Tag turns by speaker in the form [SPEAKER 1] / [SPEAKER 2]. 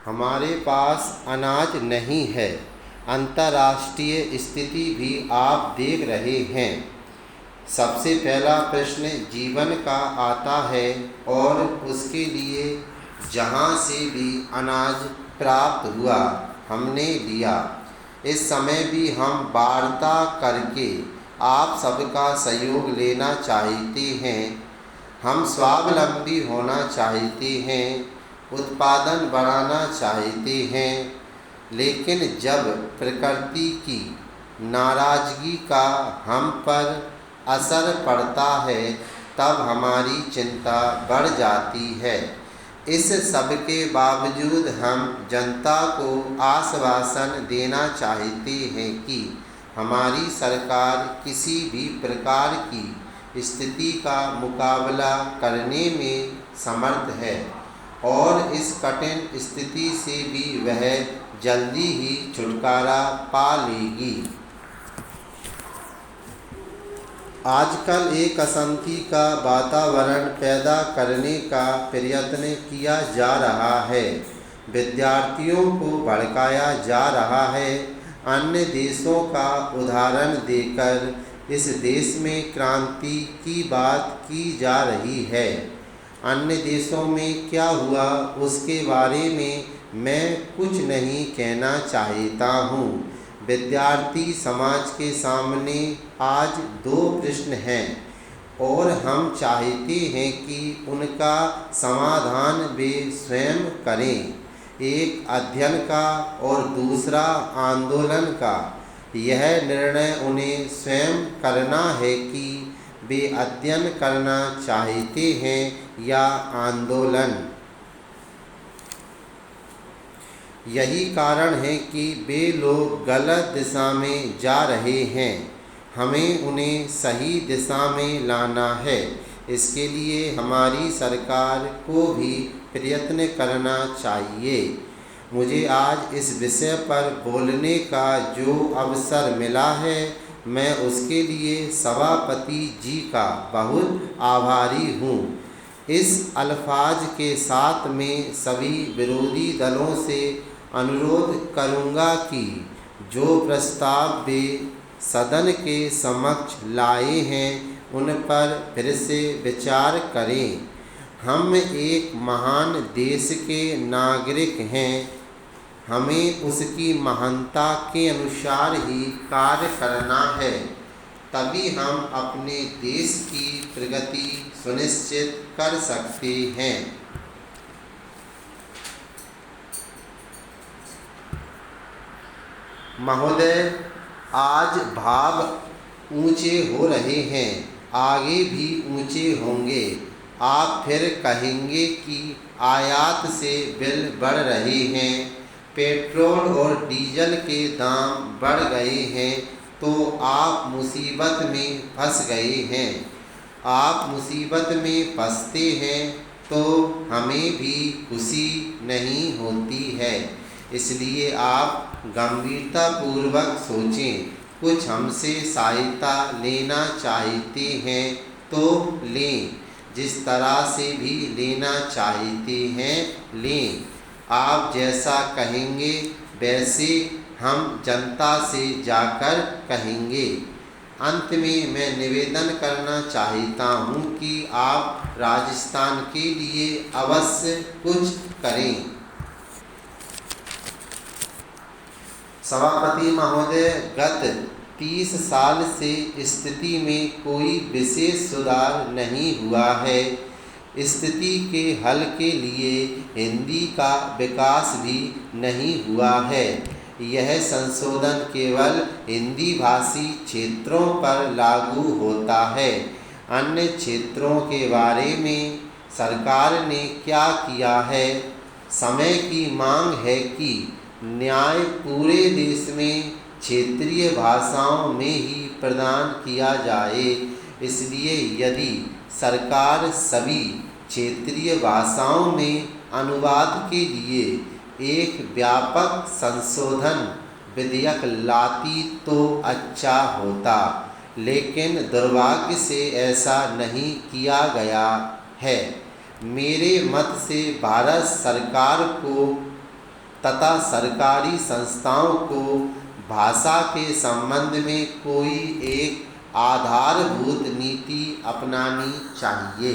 [SPEAKER 1] हमारे पास अनाज नहीं है। अंतर्राष्ट्रीय स्थिति भी आप देख रहे हैं। सबसे पहला प्रश्न जीवन का आता है और उसके लिए जहाँ से भी अनाज प्राप्त हुआ हमने लिया। इस समय भी हम वार्ता करके आप सबका सहयोग लेना चाहते हैं। हम स्वावलंबी होना चाहते हैं, उत्पादन बढ़ाना चाहते हैं, लेकिन जब प्रकृति की नाराज़गी का हम पर असर पड़ता है तब हमारी चिंता बढ़ जाती है। इस सब के बावजूद हम जनता को आश्वासन देना चाहते हैं कि हमारी सरकार किसी भी प्रकार की स्थिति का मुकाबला करने में समर्थ है और इस कठिन स्थिति से भी वह जल्दी ही छुटकारा पा लेगी। आजकल एक अशांति का वातावरण पैदा करने का प्रयत्न किया जा रहा है। विद्यार्थियों को भड़काया जा रहा है। अन्य देशों का उदाहरण देकर इस देश में क्रांति की बात की जा रही है। अन्य देशों में क्या हुआ उसके बारे में मैं कुछ नहीं कहना चाहता हूँ। विद्यार्थी समाज के सामने आज 2 प्रश्न हैं और हम चाहते हैं कि उनका समाधान वे स्वयं करें। एक अध्ययन का और दूसरा आंदोलन का। यह निर्णय उन्हें स्वयं करना है कि वे अध्ययन करना चाहते हैं या आंदोलन। यही कारण है कि वे लोग गलत दिशा में जा रहे हैं। हमें उन्हें सही दिशा में लाना है। इसके लिए हमारी सरकार को भी प्रयत्न करना चाहिए। मुझे आज इस विषय पर बोलने का जो अवसर मिला है, मैं उसके लिए सभापति जी का बहुत आभारी हूँ। इस अल्फाज के साथ में सभी विरोधी दलों से अनुरोध करूँगा कि जो प्रस्ताव वे सदन के समक्ष लाए हैं उन पर फिर से विचार करें। हम एक महान देश के नागरिक हैं। हमें उसकी महानता के अनुसार ही कार्य करना है, तभी हम अपने देश की प्रगति सुनिश्चित कर सकते हैं। महोदय, आज भाव ऊंचे हो रहे हैं, आगे भी ऊंचे होंगे। आप फिर कहेंगे कि आयात से बिल बढ़ रहे हैं, पेट्रोल और डीजल के दाम बढ़ गए हैं, तो आप मुसीबत में फंस गए हैं। आप मुसीबत में फंसते हैं तो हमें भी खुशी नहीं होती है। इसलिए आप गंभीरतापूर्वक सोचें। कुछ हमसे सहायता लेना चाहते हैं तो लें, जिस तरह से भी लेना चाहते हैं लें। आप जैसा कहेंगे वैसे हम जनता से जाकर कहेंगे। अंत में मैं निवेदन करना चाहता हूँ कि आप राजस्थान के लिए अवश्य कुछ करें। सभापति महोदय, गत 30 साल से स्थिति में कोई विशेष सुधार नहीं हुआ है। स्थिति के हल के लिए हिंदी का विकास भी नहीं हुआ है। यह संशोधन केवल हिंदी भाषी क्षेत्रों पर लागू होता है। अन्य क्षेत्रों के बारे में सरकार ने क्या किया है? समय की मांग है कि न्याय पूरे देश में क्षेत्रीय भाषाओं में ही प्रदान किया जाए। इसलिए यदि सरकार सभी क्षेत्रीय भाषाओं में अनुवाद के लिए एक व्यापक संशोधन विधेयक लाती तो अच्छा होता, लेकिन दुर्भाग्य से ऐसा नहीं किया गया है। मेरे मत से भारत सरकार को तथा सरकारी संस्थाओं को भाषा के संबंध में कोई एक आधारभूत नीति अपनानी चाहिए।